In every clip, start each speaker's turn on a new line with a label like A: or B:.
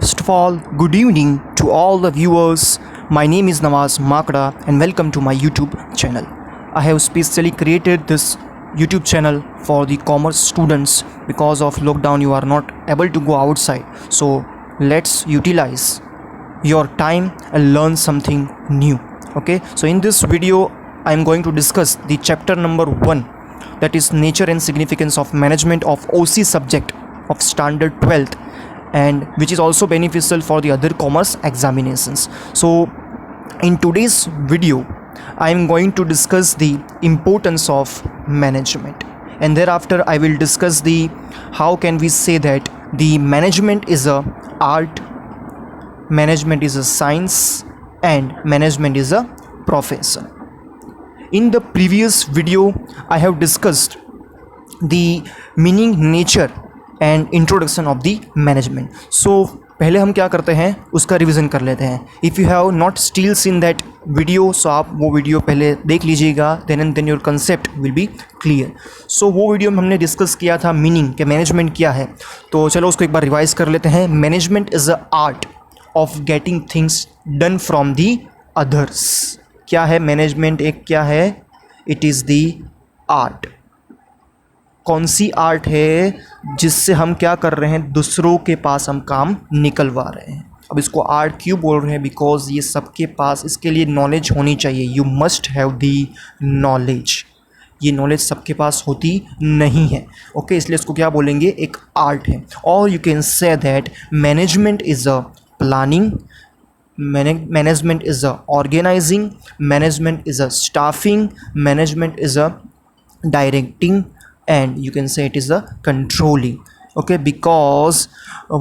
A: First of all, good evening to all the viewers. My name is Nawaz Makda and welcome to my YouTube channel. I have specially created this YouTube channel for the commerce students. Because of lockdown you are not able to go outside. So let's utilize your time and learn something new. Okay, so in this video I am going to discuss the chapter number 1, that is nature and significance of management of OC subject of standard 12th, and which is also beneficial for the other commerce examinations. So in today's video I am going to discuss the importance of management, and thereafter I will discuss the how can we say that the management is a art, management is a science, and management is a profession. In the previous video I have discussed the meaning, nature and introduction of the management. So पहले हम क्या करते हैं उसका revision कर लेते हैं. If you have not still seen that video, so आप वो वीडियो पहले देख लीजिएगा, then and then your concept will be clear. So वो वीडियो में हमने डिस्कस किया था मीनिंग के मैनेजमेंट क्या है. तो चलो उसको एक बार रिवाइज कर लेते हैं. Management is a art of getting things done from the others. क्या है मैनेजमेंट? एक क्या है? It is the art. कौन सी आर्ट है? जिससे हम क्या कर रहे हैं, दूसरों के पास हम काम निकलवा रहे हैं. अब इसको आर्ट क्यों बोल रहे हैं? बिकॉज ये सबके पास इसके लिए नॉलेज होनी चाहिए. You must have the knowledge. ये नॉलेज सबके पास होती नहीं है. ओके, इसलिए इसको क्या बोलेंगे? एक आर्ट है. और you can say that management is a planning, management is a organising, management is a staffing, management is a directing, and you can say it is the controlling. Okay, because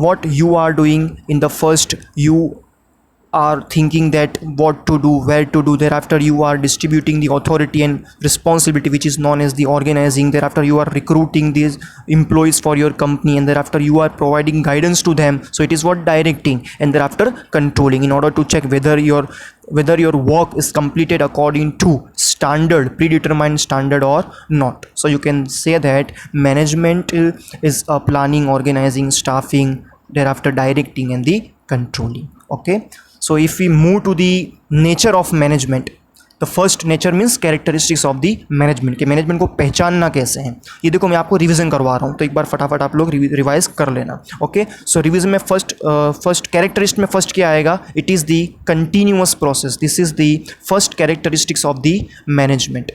A: what you are doing in the first, you are thinking that what to do, where to do. Thereafter you are distributing the authority and responsibility, which is known as the organizing. Thereafter you are recruiting these employees for your company, and thereafter you are providing guidance to them. So it is what? Directing. And thereafter controlling, in order to check whether your work is completed according to standard, predetermined standard or not. So you can say that management is a planning, organizing, staffing, thereafter directing and the controlling. Okay, so if we move to the nature of management, the first nature means characteristics of the management. के management को पहचानना कैसे है, ये देखो मैं आपको revision करवा रहा हूँ, तो एक बार फटाफट आप लोग रिवाइज कर लेना. ओके, सो रिवीजन में फर्स्ट कैरेक्टरिस्टिक में फर्स्ट क्या आएगा? It is the continuous process. This is the first characteristics of the management.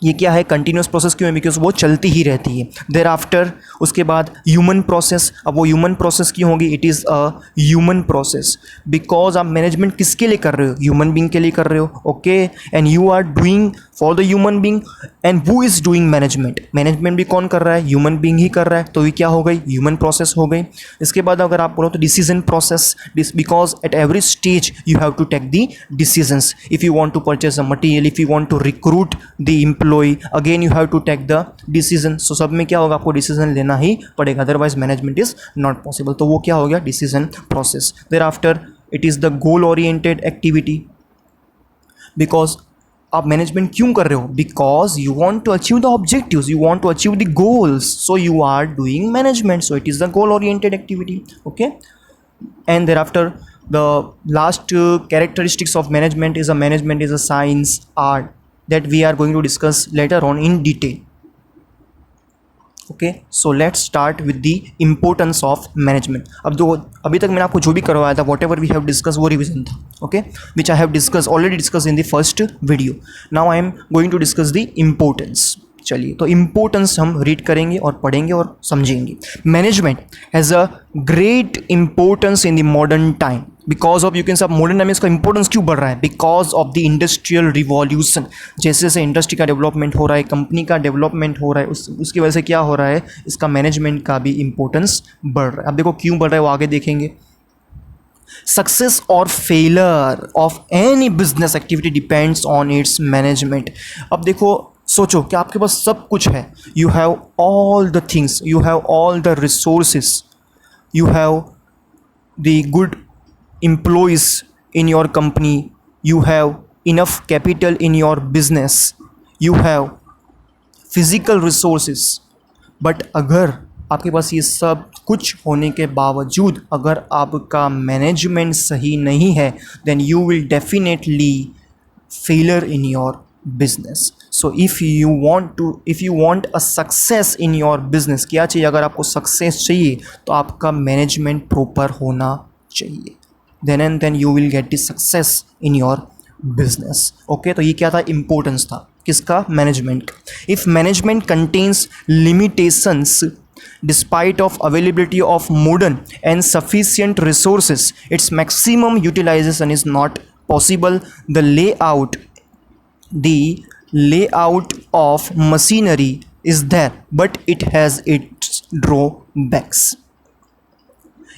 A: ये क्या है? Continuous process. क्यों है? बिकॉज वो चलती ही रहती है. देर आफ्टर उसके बाद ह्यूमन प्रोसेस. अब वो ह्यूमन प्रोसेस क्यों होगी? It is a human process because आप मैनेजमेंट किसके लिए कर रहे हो? ह्यूमन बींग के लिए कर रहे हो. Okay, and you are doing for the human being. And who is doing management? Management भी कौन कर रहा है? ह्यूमन बींग ही कर रहा है. तो ये क्या हो गई? ह्यूमन प्रोसेस हो गई. इसके बाद अगर आप बोलो तो decision process, because at every stage you have to take the decisions. If you want to purchase a material, if you want to recruit the employ, again you have to take the decision. So सब में क्या होगा? आपको decision लेना ही पड़ेगा, otherwise management is not possible. तो वो क्या हो गया? Decision process. Thereafter it is the goal oriented activity. Because आप मैनेजमेंट क्यों कर रहे हो? Because you want to achieve the objectives, you want to achieve the goals, so you are doing management. So it is the goal oriented activity. Okay, and thereafter the last characteristics of management is a science, art, that we are going to discuss later on in detail. Okay, so let's start with the importance of management. अब अभी तक मैंने आपको जो भी करवाया था, whatever we have discussed, वो रिविजन था. Okay, which I have already discussed in the first video. Now I am going to discuss the importance. चलिए, तो इम्पोर्टेंस हम रीड करेंगे और पढ़ेंगे और समझेंगे. Management has a great importance in the modern time. Because of, you can से modern time में इसका इंपॉर्टेंस क्यों बढ़ रहा है? Because of the industrial revolution. जैसे जैसे इंडस्ट्री का डेवलपमेंट हो रहा है, कंपनी का डेवलपमेंट हो रहा है, उसकी वजह से क्या हो रहा है? इसका मैनेजमेंट का भी इंपॉर्टेंस बढ़ रहा है. अब देखो क्यों बढ़ रहा है, वो आगे देखेंगे. सक्सेस और failure of any business activity depends on it's management. अब देखो, सोचो कि आपके पास सब कुछ है. You have all the things, you have all the resources, you have the good employees in your company, you have enough capital in your business, you have physical resources. But अगर आपके पास ये सब कुछ होने के बावजूद अगर आपका मैनेजमेंट सही नहीं है, then you will definitely failure in your business. So if you want a success in your business, क्या चाहिए? अगर आपको सक्सेस चाहिए तो आपका मैनेजमेंट प्रॉपर होना चाहिए. Then and then you will get the success in your business. Okay, तो ये क्या था? इम्पोर्टेंस था किसका? Management. If management contains limitations despite of availability of modern and sufficient resources, its maximum utilization is not possible. The layout of machinery is there, but it has its drawbacks.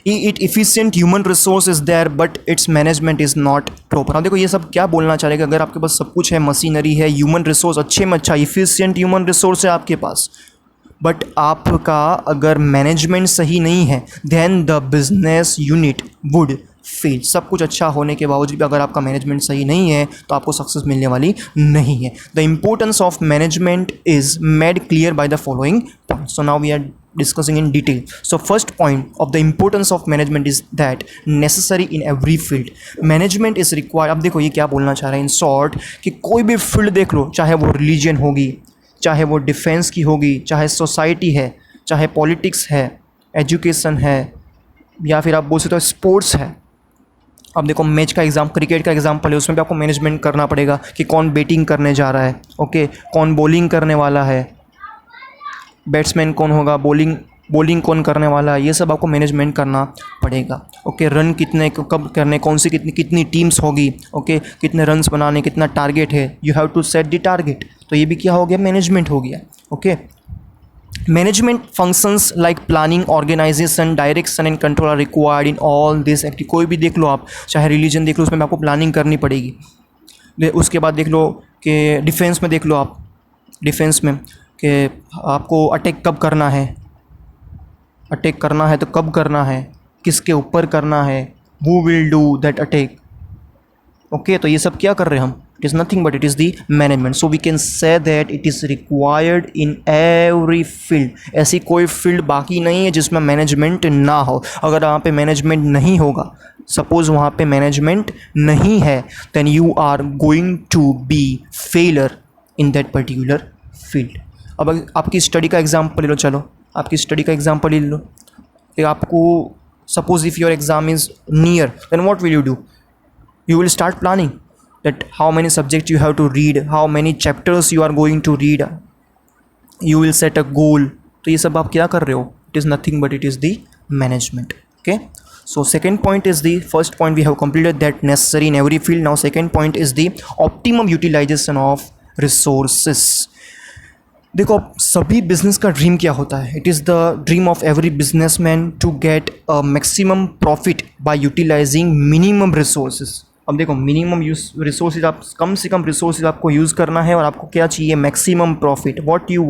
A: Efficient human resource is there, but its management is not proper. अब देखो ये सब क्या बोलना चाह रहे हैं कि अगर आपके पास सब कुछ है, मशीनरी है, ह्यूमन रिसोर्स अच्छे में अच्छा, इफिशिएंट ह्यूमन रिसोर्स है आपके पास, बट आपका अगर मैनेजमेंट सही नहीं है, then the business unit would fail. सब कुछ अच्छा होने के बावजूद भी अगर आपका मैनेजमेंट सही नहीं है तो आपको सक्सेस मिलने वाली नहीं है. The importance of management is made clear by the following points. So now we are discussing in detail. So first point of the importance of management is that necessary in every field. Management is required. अब देखो ये क्या बोलना चाह रहे हैं in short कि कोई भी फील्ड देख लो, चाहे वो रिलीजन होगी, चाहे वो डिफेंस की होगी, चाहे सोसाइटी है, चाहे पॉलिटिक्स है, एजुकेशन है, या फिर आप बोल सकते हो स्पोर्ट्स है. अब देखो मैच का एग्जाम, क्रिकेट का एग्जाम्पल है, उसमें भी आपको मैनेजमेंट करना पड़ेगा कि कौन बैटिंग करने जा रहा है, ओके, कौन बॉलिंग करने वाला है, बैट्समैन कौन होगा, बॉलिंग कौन करने वाला है, ये सब आपको मैनेजमेंट करना पड़ेगा. ओके, रन कितने कब करने, कौन सी कितनी टीम्स होगी, ओके, कितने रन्स बनाने, कितना टारगेट है, you have to set the target. तो ये भी क्या हो गया? मैनेजमेंट हो गया. Okay, management functions like planning, organisation, direction and control are required in all this activity. कोई भी देख लो आप, चाहे रिलीजन देख लो, उसमें आपको प्लानिंग करनी पड़ेगी. उसके बाद देख लो कि डिफेंस में देख लो आप, डिफेंस में कि आपको अटैक कब करना है, अटैक करना है तो कब करना है, किसके ऊपर करना है, who will do that attack. Okay, तो ये सब क्या कर रहे हैं हम? It is nothing but it is the management. So we can say that it is required in every field. ऐसी कोई फील्ड बाकी नहीं है जिसमें मैनेजमेंट ना हो. अगर वहाँ पे मैनेजमेंट नहीं होगा, सपोज वहाँ पे मैनेजमेंट नहीं है, then you are going to be failure in that particular field. अब आपकी स्टडी का एग्जाम्पल ले लो. चलो आपकी स्टडी का एग्जाम्पल ले लो कि आपको suppose if your exam is near, then what will you do? You will start planning that how many subjects you have to read, how many chapters you are going to read. You will set a goal. तो ये सब आप क्या कर रहे हो? It is nothing but it is the management. Okay. So second point is the first point we have completed that necessary in every field. Now second point is the optimum utilization of resources. देखो सभी business का dream क्या होता है? It is the dream of every businessman to get a maximum profit by utilising minimum resources. अब देखो minimum resources, आप कम से कम रिसोर्सेज आपको यूज़ करना है और आपको क्या चाहिए? Maximum profit. What you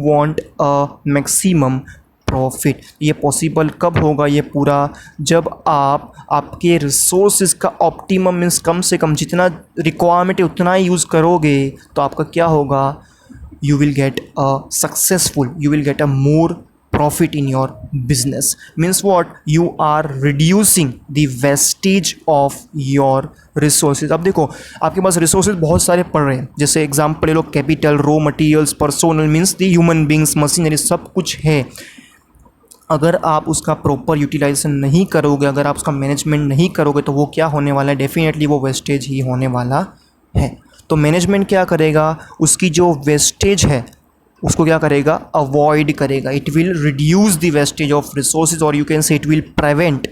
A: want a maximum profit. ये पॉसिबल कब होगा ये पूरा? जब आपके रिसोर्सेज का ऑप्टिमम मीन्स कम से कम जितना रिक्वायरमेंट है उतना ही यूज़ करोगे तो आपका क्या होगा? You will get a more profit in your business. Means what? You are reducing the wastage of your resources. अब देखो आपके पास resources बहुत सारे पड़ रहे हैं, जैसे एग्जाम्पल ले लो, capital, raw materials, personnel means the human beings, machinery, सब कुछ है. अगर आप उसका प्रॉपर यूटिलाइजेशन नहीं करोगे, अगर आप उसका मैनेजमेंट नहीं करोगे तो वो क्या होने वाला है? डेफिनेटली वो वेस्टेज ही होने वाला है. तो मैनेजमेंट क्या करेगा? उसकी जो वेस्टेज है उसको क्या करेगा? अवॉइड करेगा. It will reduce the wastage of resources, और you can say it will prevent.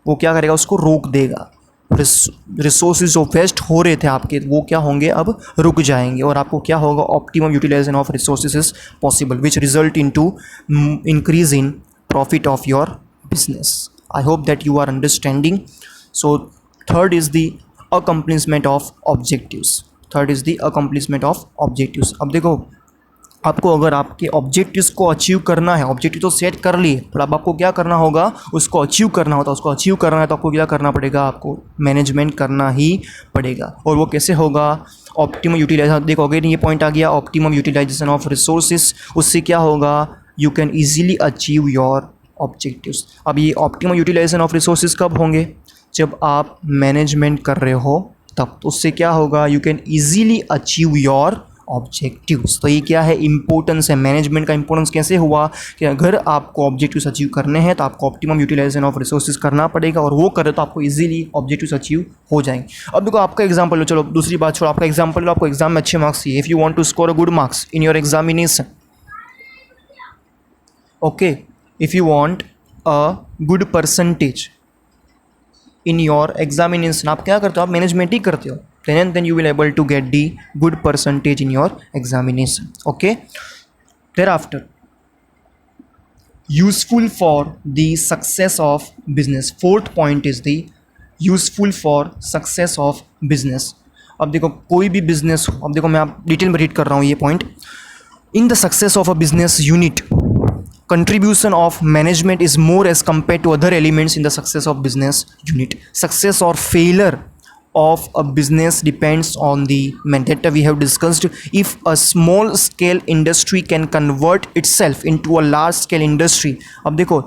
A: वो क्या करेगा? उसको रोक देगा. रिसोर्सेज जो वेस्ट हो रहे थे आपके, वो क्या होंगे? अब रुक जाएंगे, और आपको क्या होगा? Optimum utilisation of resources is possible, which result in to increase in profit of your business. I hope that you are understanding. So third is the accomplishment of objectives. अब देखो आपको अगर आपके ऑब्जेक्टिव्स को अचीव करना है, objective तो set कर लिए, पर अब आपको क्या करना होगा? उसको अचीव करना होता है. उसको अचीव करना है तो आपको क्या करना पड़ेगा? आपको मैनेजमेंट करना ही पड़ेगा. और वो कैसे होगा? Optimum utilization. देखो अगेन ये पॉइंट आ गया, ऑप्टिमम यूटिलाइजेशन ऑफ रिसोर्सेज. उससे क्या होगा? You can easily achieve your objectives. अब ये ऑप्टिमम यूटिलाइजेशन ऑफ रिसोर्सेज कब होंगे? जब आप मैनेजमेंट कर रहे हो तब। तो उससे क्या होगा? You can easily achieve your objectives. तो ये क्या है? इंपॉर्टेंस है। मैनेजमेंट का इंपॉर्टेंस कैसे हुआ कि अगर आपको ऑब्जेक्टिव्स अचीव करने हैं तो आपको ऑप्टिमम यूटिलाइजेशन ऑफ रिसोर्सेज करना पड़ेगा, और वो करे तो आपको इजीली ऑब्जेक्टिव्स अचीव हो जाएंगे। अब देखो आपका एग्जांपल लो, चलो दूसरी बात छोड़ो, आपका एग्जांपल लो, आपको एग्जाम में अच्छे मार्क्स चाहिए। If you want to score a good marks in your examination, okay, if you want a good percentage in your examination, आप क्या करते हो? आप मैनेजमेंट ही करते हो। then you will able to get the good percentage in your examination. Okay, thereafter, useful for the success of business. Fourth point is the useful for success of business. अब देखो कोई भी बिजनेस हो, अब देखो मैं आप डिटेल में रीड कर रहा हूँ ये point. In the success of a business unit, contribution of management is more as compared to other elements in the success of business unit. Success or failure of a business depends on the data we have discussed. If a small scale industry can convert itself into a large scale industry, अब देखो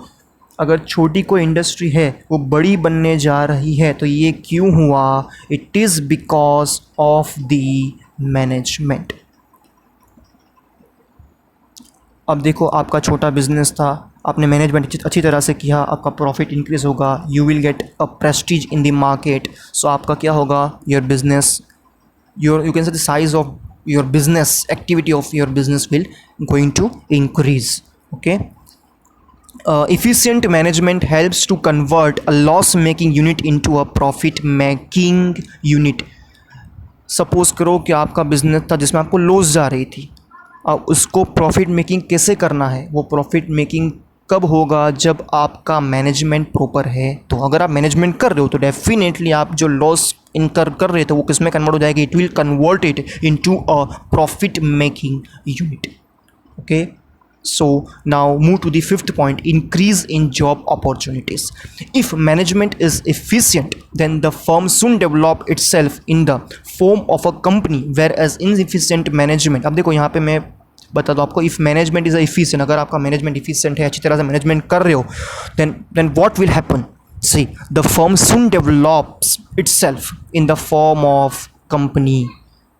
A: अगर छोटी कोई industry है वो बड़ी बनने जा रही है तो ये क्यों हुआ? It is because of the management. अब देखो आपका छोटा बिजनेस था, आपने मैनेजमेंट अच्छी तरह से किया, आपका प्रॉफिट इंक्रीज होगा, you will get a prestige in the market. So आपका क्या होगा? Your business, your you can say the size of your business, activity of your business will going to increase. Okay, efficient management helps to convert a loss making unit into a profit making unit. Suppose करो कि आपका business था जिसमें आपको loss जा रही थी, अब उसको प्रॉफिट मेकिंग कैसे करना है? वो प्रॉफिट मेकिंग कब होगा? जब आपका मैनेजमेंट प्रॉपर है। तो अगर आप मैनेजमेंट कर रहे हो तो डेफिनेटली आप जो लॉस इनकर कर रहे थे वो किस में कन्वर्ट हो जाएगी? It will convert it into a profit making unit. Okay, so now move to the fifth point, increase in job opportunities. If management is efficient, then the firm soon develop itself in the form of a company, whereas inefficient management, अब देखो यहाँ पे मैं बता दो आपको, if management is efficient, अगर आपका मैनेजमेंट efficient है, अच्छी तरह से मैनेजमेंट कर रहे हो, then what will happen? See, the firm soon develops itself in the form of company,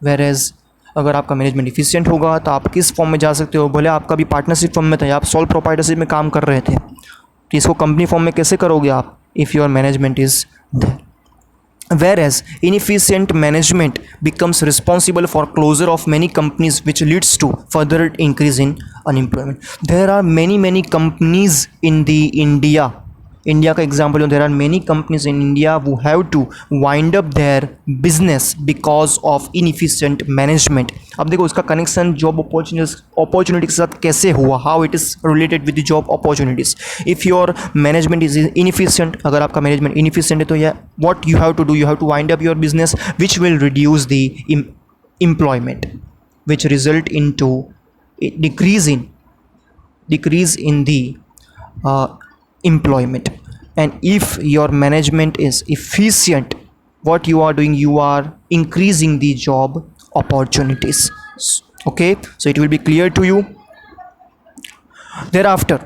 A: whereas अगर आपका मैनेजमेंट इफिशिएंट होगा तो आप किस फॉर्म में जा सकते हो? भले आपका भी पार्टनरशिप फॉर्म में था या आप सोल प्रोप्राइटरशिप में काम कर रहे थे, तो इसको कंपनी फॉर्म में कैसे करोगे आप? If your management is there. Whereas inefficient management becomes responsible for closure of many companies, which leads to further increase in unemployment. There are many companies in the India का example हो, there are many companies in India who have to wind up their business because of inefficient management. अब देखो उसका connection job opportunity के साथ कैसे हुआ? How it is related with the job opportunities. If your management is inefficient, अगर आपका management inefficient है तो या what you have to do, you have to wind up your business which will reduce the employment, which result into decrease in the employment. And if your management is efficient, what you are doing, you are increasing the job opportunities. Okay, so it will be clear to you. Thereafter,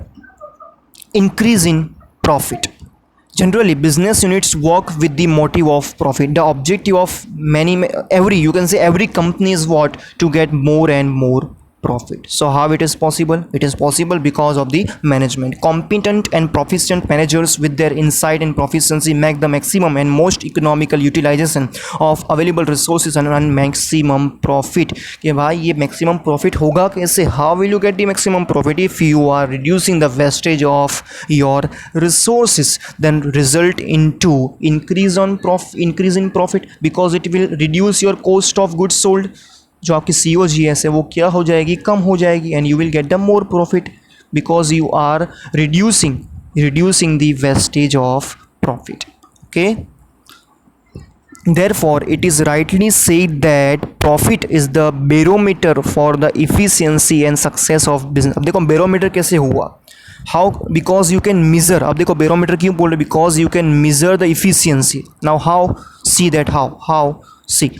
A: increase in profit. Generally business units work with the motive of profit. The objective of every company is what? To get more and more profit. So how it is possible? It is possible because of the management. Competent and proficient managers with their insight and proficiency make the maximum and most economical utilization of available resources and earn maximum profit. कि भाई ये maximum profit होगा कैसे? How will you get the maximum profit? If you are reducing the wastage of your resources, then result into increase in profit, because it will reduce your cost of goods sold. जो आपकी COGS है वो क्या हो जाएगी? कम हो जाएगी, and you will get the more profit because you are reducing the wastage of profit. Okay, therefore it is rightly said that profit is the barometer for the efficiency and success of business. अब देखो barometer कैसे हुआ? How? Because you can measure. अब देखो barometer क्यों बोल रहे? Because you can measure the efficiency. Now how? See that how? See,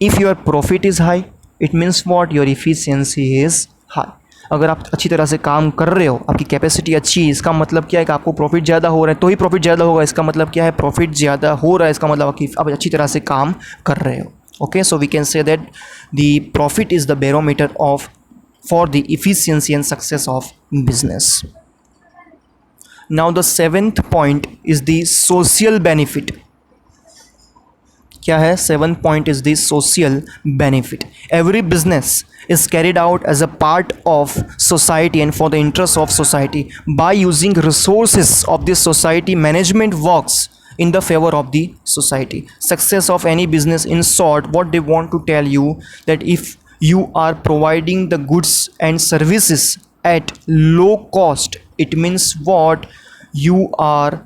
A: if your profit is high, it means what? Your efficiency is high. अगर आप अच्छी तरह से काम कर रहे हो, आपकी कैपेसिटी अच्छी है, इसका मतलब क्या है कि आपको प्रॉफिट ज़्यादा हो रहा है, तो ही प्रॉफिट ज़्यादा होगा। इसका मतलब क्या है, प्रॉफिट ज़्यादा हो रहा है, इसका मतलब कि आप अच्छी तरह से काम कर रहे हो। Okay, so we can say that the profit is the barometer of for the efficiency and success of business. Now the seventh point is the social benefit. क्या है? Seventh point is the social benefit. Every business is carried out as a part of society and for the interest of society. By using resources of this society, management works in the favor of the society. Success of any business, in short, what they want to tell you, that if you are providing the goods and services at low cost, it means what, you are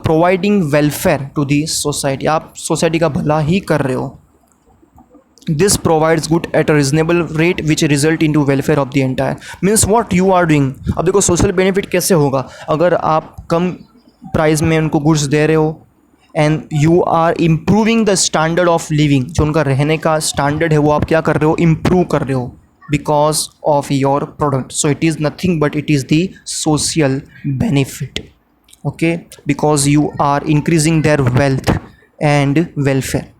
A: providing welfare to the society. आप society का भला ही कर रहे हो. This provides good at a reasonable rate which result into welfare of the entire. Means what you are doing. अब देखो social benefit कैसे होगा, अगर आप कम प्राइस में उनको गुड्स दे रहे हो and you are improving the standard of living, जो उनका रहने का स्टैंडर्ड है वो आप क्या कर रहे हो, इम्प्रूव कर रहे हो because of your product. So it is nothing but it is the social benefit. Okay, because you are increasing their wealth and welfare.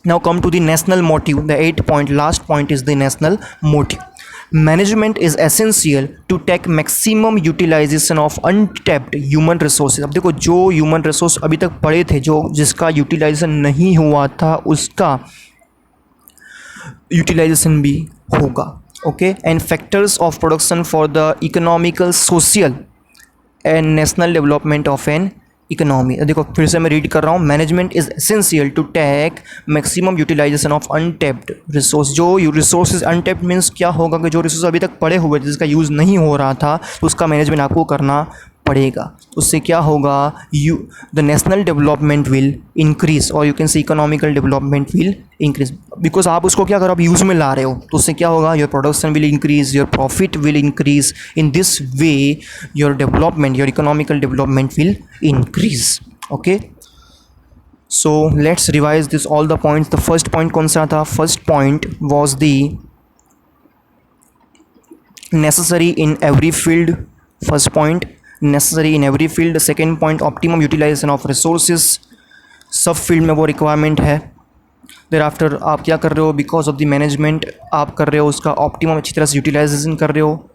A: Now come to the national motive. The 8th point, last point, is the national motive. Management is essential to take maximum utilization of untapped human resources. अब देखो, जो human resource अभी तक पड़े थे, जो जिसका utilization नहीं हुआ था, उसका utilization भी होगा. Okay, and factors of production for the economical, social and national development of an economy. देखो फिर से मैं रीड कर रहा हूँ. Management is essential to take maximum utilisation of untapped resource. जो रिसोर्सेज अनटेप्ड मीन्स क्या होगा कि जो रिसोर्स अभी तक पड़े हुए जिसका यूज़ नहीं हो रहा था, तो उसका मैनेजमेंट आपको करना पड़ेगा. उससे क्या होगा, the national development will increase, और you can say economical development will increase, because आप उसको क्या करो, आप यूज़ में ला रहे हो, तो उससे क्या होगा, your production will increase, your profit will increase. In this way your development, your economical development will increase. Okay, so let's revise this all the points. The first point कौन सा था? First point was the necessary in every field. First point, necessary in every field. Second point, optimum utilization of resources. सब field में वो requirement है. There after आप क्या कर रहे हो, बिकॉज ऑफ द मैनेजमेंट आप कर रहे हो उसका ऑप्टिमम अच्छी तरह से यूटिलाइजेशन कर रहे हो.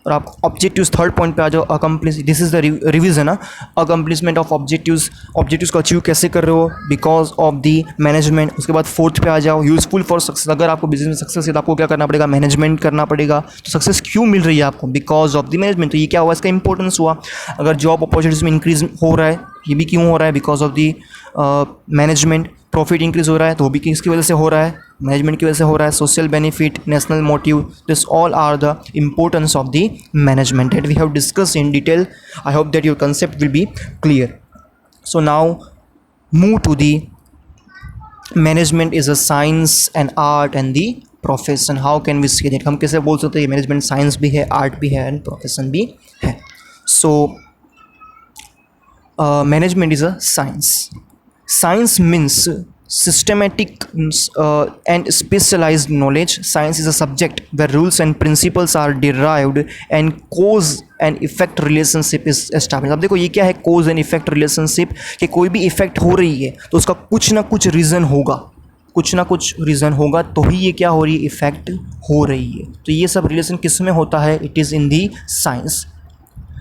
A: और आप ऑब्जेक्टिव्स, थर्ड पॉइंट पे आ जाओ, accomplish. This is the revision ना, अकम्प्लिशमेंट ऑफ ऑब्जेक्टिव्स. ऑब्जेक्टिव्स को अचीव कैसे कर रहे हो, बिकॉज ऑफ द मैनेजमेंट. उसके बाद फोर्थ पे आ जाओ, यूजफुल फॉर सक्सेस. अगर आपको बिजनेस में सक्सेस है तो आपको क्या करना पड़ेगा, मैनेजमेंट करना पड़ेगा. तो सक्सेस क्यों मिल रही है आपको, बिकॉज ऑफ द मैनेजमेंट. तो ये क्या हुआ, इसका इंपॉर्टेंस हुआ. अगर जॉब अपॉर्चुनिटीज़ में इंक्रीज हो रहा है, ये भी क्यों हो रहा है, because of the management. Profit increase हो रहा है तो वो भी किसकी वजह से हो रहा है, मैनेजमेंट की वजह से हो रहा है. Social benefit, national motive, this all are the importance of the management that we have discuss in detail. I hope that your concept will be clear. So now move to the management is a science and art and the profession. How can we see that, हम कैसे बोल सकते हैं management science भी है, art भी है and profession भी है. सो management is a science. Science means systematic and specialized knowledge. Science is a subject where rules and principles are derived and cause and effect relationship is established. अब देखो ये क्या है, cause and effect relationship, कि कोई भी effect हो रही है तो उसका कुछ ना कुछ रीज़न होगा, कुछ ना कुछ रीज़न होगा तो ही ये क्या हो रही है, इफ़ेक्ट हो रही है. तो ये सब रिलेशन किस में होता है, it is in the science.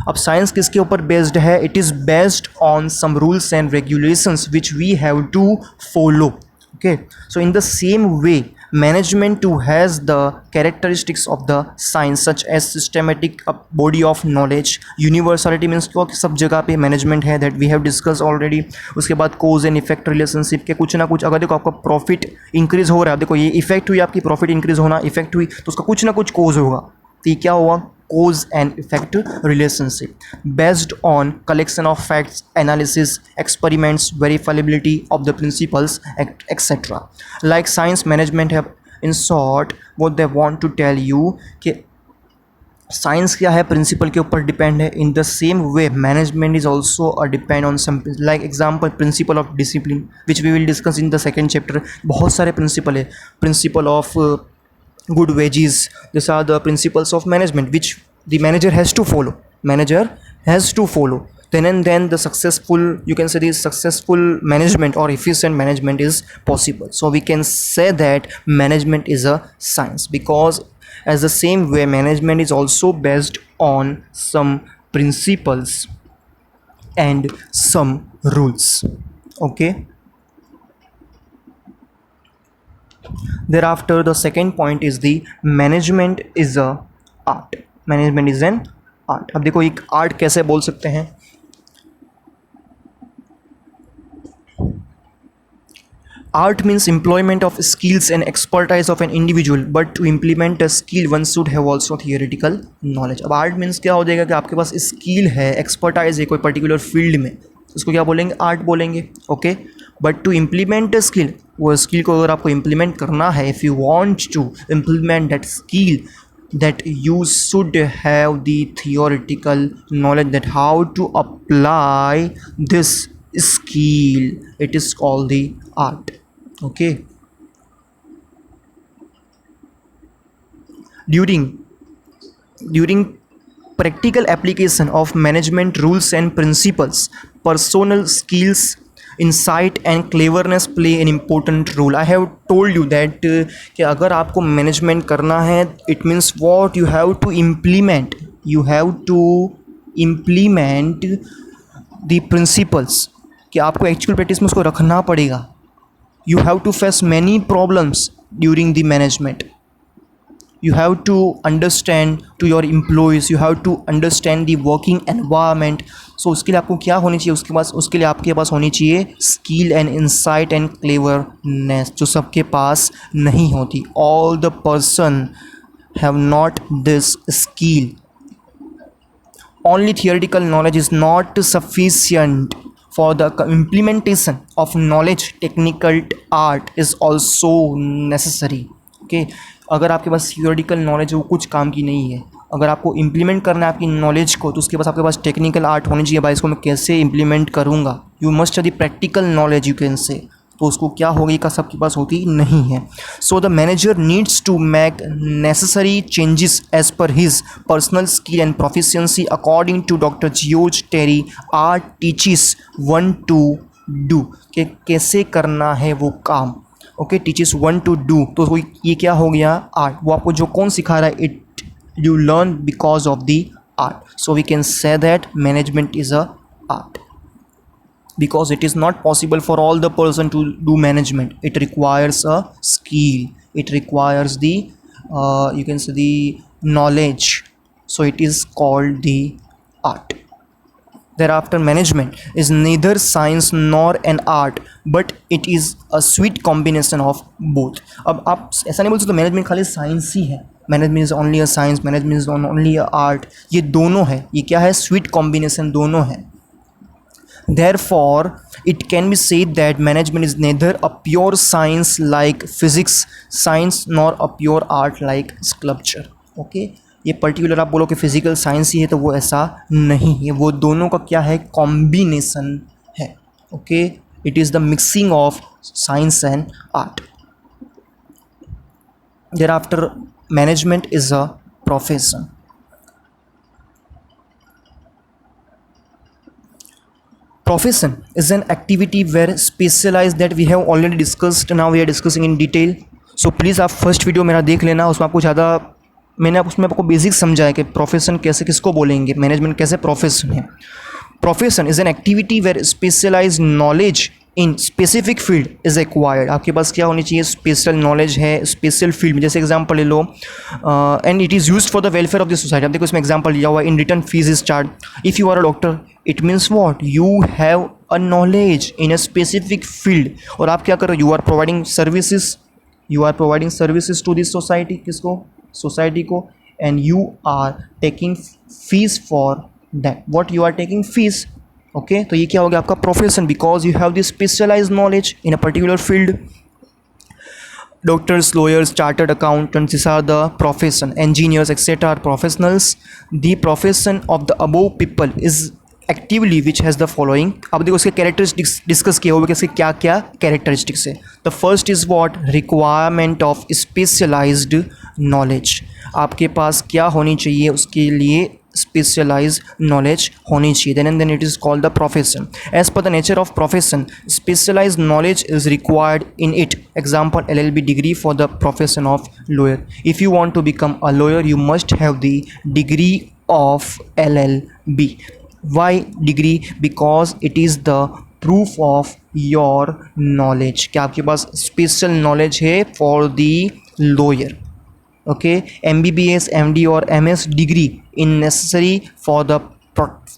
A: अब साइंस किसके ऊपर बेस्ड है, it is based on some rules and regulations which we have to follow. Okay, so in the same way management too has the characteristics of the science such as systematic body of knowledge. Universality means क्या, सब जगह पे management है, that we have discuss already. उसके बाद कोज and effect relationship के कुछ ना कुछ, अगर देखो आपका प्रॉफिट इंक्रीज हो रहा है, देखो ये इफेक्ट हुई आपकी, प्रॉफिट इंक्रीज होना इफेक्ट हुई, तो उसका कुछ ना कुछ कोज होगा. तो ये क्या हुआ, cause and effect relationship based on collection of facts, analysis, experiments, verifiability of the principles, etc. Like science, management have, in short, what they want to tell you कि साइंस क्या है, प्रिंसिपल के ऊपर डिपेंड है. In the same way management is also depend on some, like example principle of discipline which we will discuss in the second chapter. बहुत सारे principle है, principle of good wages. These are the principles of management which the manager has to follow. Manager has to follow. Then and then the successful, you can say the successful management or efficient management is possible. So we can say that management is a science, because as the same way management is also based on some principles and some rules. Okay. Thereafter, the second point is the management is a art. Management is an art. अब देखो एक art कैसे बोल सकते हैं. Art means employment of skills and expertise of an individual, but to implement a skill one should have also theoretical knowledge. अब art means क्या हो जाएगा कि आपके पास स्किल है, एक्सपर्टाइज है कोई पर्टिकुलर फील्ड में, उसको क्या बोलेंगे, आर्ट बोलेंगे. Okay. But to implement a skill, वो स्किल को अगर आपको इम्प्लीमेंट करना है, if you want to implement that skill, that you should have the theoretical knowledge that how to apply this skill. It is called the art. Okay. During practical application of management rules and principles, personal skills, insight and cleverness play an important role. I have told you that कि अगर आपको management करना है, it means what you have to implement. You have to implement the principles, कि आपको actual practice में उसको रखना पड़ेगा. You have to face many problems during the management. You have to understand to your employees, you have to understand the working environment. So उसके लिए आपको क्या होनी चाहिए, उसके लिए आपके पास होनी चाहिए skill and insight and cleverness, जो सबके पास नहीं होती. All the person have not this skill. Only theoretical knowledge is not sufficient for the implementation of knowledge. Technical art is also necessary. Okay. अगर आपके पास थियोरेटिकल नॉलेज है वो कुछ काम की नहीं है. अगर आपको इम्प्लीमेंट करना है आपकी नॉलेज को, तो उसके पास आपके पास टेक्निकल आर्ट होनी चाहिए. भाई इसको मैं कैसे इम्प्लीमेंट करूँगा, you must have the practical knowledge, you can से. तो उसको क्या होगी का सबके पास होती नहीं है. So the manager needs to make necessary changes as per his personal skill and proficiency. According to doctor George Terry, art teaches one to do, कि कैसे करना है वो काम. Okay. Teaches one to do, तो ये क्या हो गया, आर्ट. वो आपको जो कौन सिखा रहा है, it you learn because of the art. So we can say that management is a art, because it is not possible for all the person to do management. It requires a skill, it requires the you can say the knowledge. So it is called the art. Thereafter, management is neither science nor an art, but it is a sweet combination of both. अब आप ऐसा नहीं बोल सकते management खाली science ही है, management is only a science, management is only a art. ये दोनों है. ये क्या है, स्वीट कॉम्बिनेशन दोनों है. Therefore, it can be said that management is neither a pure science like physics science nor a pure art like sculpture. Okay. ये particular आप बोलो कि फिजिकल साइंस ही है, तो वो ऐसा नहीं है. वो दोनों का क्या है, कॉम्बिनेशन है. Okay. It is the mixing of science and art. Thereafter, management is a profession. Profession is an activity where specialized that we have already discussed. Now we are discussing in detail. So please आप first video मेरा देख लेना, उसमें आपको ज़्यादा मैंने उसमें आपको बेसिक समझाया कि प्रोफेशन कैसे किसको बोलेंगे, मैनेजमेंट कैसे प्रोफेशन है. Profession is an activity where specialise knowledge in specific field is acquired. आपके पास क्या होनी चाहिए, स्पेशल नॉलेज है स्पेशल फील्ड में. जैसे एग्जांपल ले लो, and it is used for the welfare of the society. अब देखो इसमें एग्जांपल लिया हुआ है, in return fees is charge. If you are a doctor, it means what, you have a knowledge in a specific field. और आप क्या करो, you are providing services, you are providing services to this society. किसको, society को. And you are taking fees for that. What you are taking fees. Okay. तो ये क्या हो गया आपका profession, because you have this specialize knowledge in a particular field. Doctors, lawyers, chartered accountants, these are the profession. Engineers, etc. are professionals. The profession of the above people is actively which has the following. अब देखो इसके characteristics discuss किया हुआ कि इसके क्या क्या characteristics है। The first is what, requirement of specialized knowledge. आपके पास क्या होनी चाहिए, उसके लिए specialized knowledge होनी चाहिए। then it is called the profession. As per the nature of profession, specialized knowledge is required in it. Example, LLB degree for the profession of lawyer. If you want to become a lawyer, you must have the degree of LLB. Why degree? Because it is the proof of your knowledge कि आपके पास special knowledge है for the lawyer. Okay, MBBS, MD or MS degree in necessary for the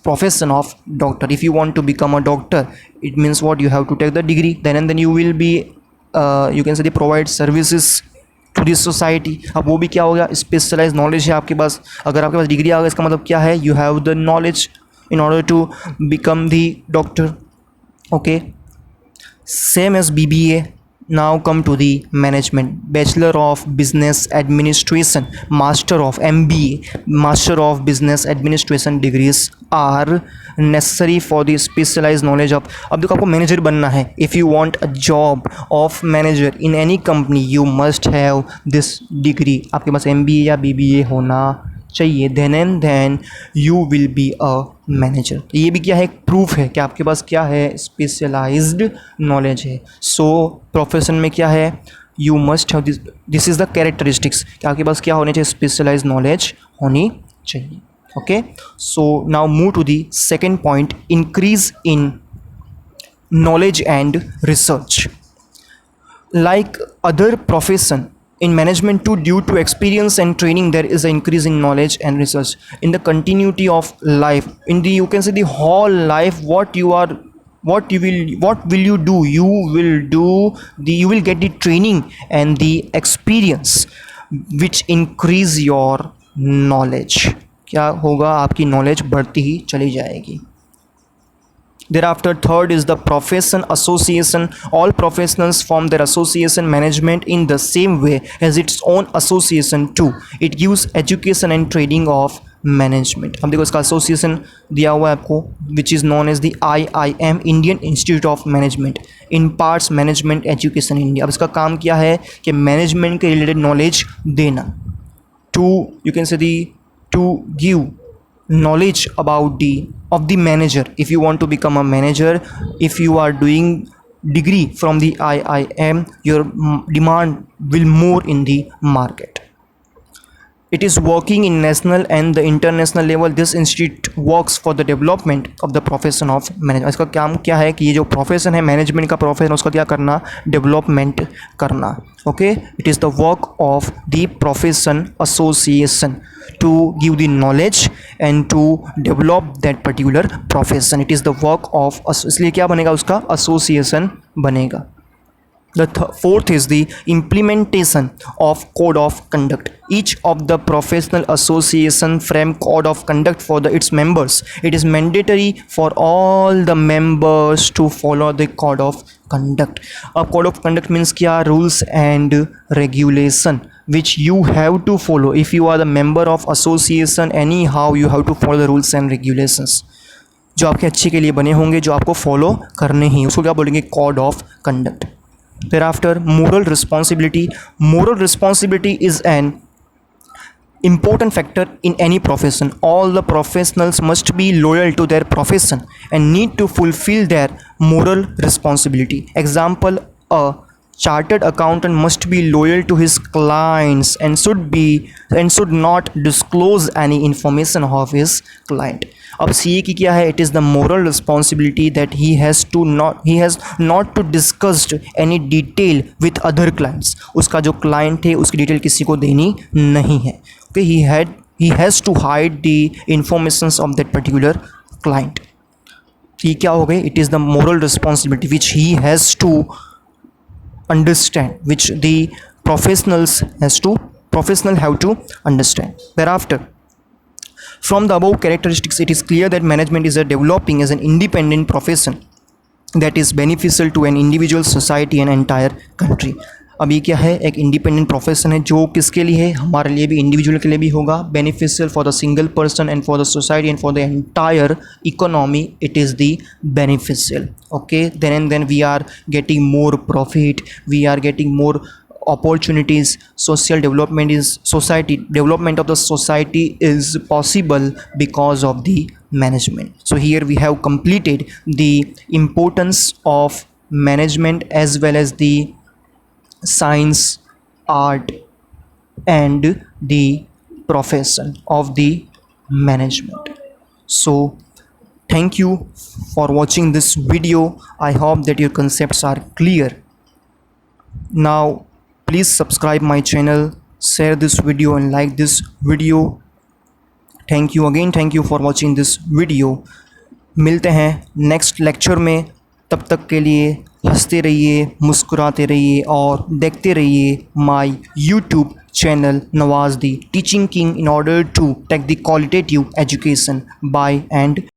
A: profession of doctor. If you want to become a doctor, it means what, you have to take the degree, then you will be you can say they provide services to this society. अब वो भी क्या हो गया, specialise knowledge है आपके पास। अगर आपके पास डिग्री आ गया, इसका मतलब क्या है, you have the knowledge in order to become the doctor. Okay, same as BBA. Now come to the management. Bachelor of Business Administration, Master of MBA, Master of Business Administration degrees are necessary for the specialized knowledge of। अब देखो आपको manager बनना है। If you want a job of manager in any company, you must have this degree। आपके पास MBA या BBA होना चाहिए, then you will be a manager। तो ये भी क्या है, एक प्रूफ है कि आपके पास क्या है, स्पेशलाइज्ड नॉलेज है। सो प्रोफेशन में क्या है, you must have this is the characteristics कि आपके पास क्या होनी चाहिए, स्पेशलाइज्ड नॉलेज होनी चाहिए। Okay, so now move to the second point, increase in knowledge and research. Like other profession, in management too, due to experience and training, there is an increase in knowledge and research. In the continuity of life, in the, you can say the whole life, what will you do, you will get the training and the experience which increase your knowledge। क्या होगा, आपकी knowledge बढ़ती ही चली जाएगी। Thereafter, third is the profession association. All professionals form their association management in the same way as its own association too. It gives education and training of management. अब देखो इसका association दिया हुआ है आपको, which is known as the IIM, Indian Institute of Management, imparts management education in India। अब इसका काम क्या है कि management के related knowledge देना, to you can say to give knowledge about the manager। If you want to become a manager, if you are doing degree from the IIM, your demand will more in the market। It is working in national and the international level. This institute works for the development of the profession of management। इसका काम क्या है कि ये जो profession है, management का profession, उसका क्या करना, डेवलपमेंट करना। Okay, it is the work of the profession association to give the knowledge and to develop that particular profession। It is the work of, इसलिए क्या बनेगा, उसका association बनेगा। The fourth is the implementation of code of conduct. Each of the professional association frame code of conduct for its members. It is mandatory for all the members to follow the code of conduct। अब code of conduct means क्या, rules and regulation which you have to follow। If you are the member of association, anyhow you have to follow the rules and regulations जो आपके अच्छे के लिए बने होंगे, जो आपको फॉलो करने ही, उसको क्या बोलेंगे, code of conduct। Thereafter, moral responsibility. Moral responsibility is an important factor in any profession. All the professionals must be loyal to their profession and need to fulfill their moral responsibility. Example, a chartered accountant must be loyal to his clients and should not disclose any information of his client। अब CA की क्या है, it is the moral responsibility that he has not to discuss any detail with other clients। उसका जो client है उसकी detail किसी को देनी नहीं है। Okay, he has to hide the informations of that particular client। ये क्या हो गई, it is the moral responsibility which he has to understand, which the professional have to understand। Thereafter, from the above characteristics, it is clear that management is developing as an independent profession that is beneficial to an individual, society and entire country। अभी क्या है, एक independent profession है जो किसके लिए है, हमारे लिए भी, इंडिविजुअल के लिए भी होगा, beneficial for the single person and for the society and for the entire economy. It is the beneficial. Okay, then and then we are getting more profit, we are getting more opportunities. Social development of the society is possible because of the management. So here we have completed the importance of management as well as the science, art and the profession of the management. So thank you for watching this video. I hope that your concepts are clear. Now please subscribe my channel, share this video and like this video. Thank you again, thank you for watching this video. मिलते हैं next lecture में. तब तक के लिए हंसते रहिए, मुस्कुराते रहिए और देखते रहिए my YouTube channel Nawaz the Teaching King in order to take the qualitative education. Bye and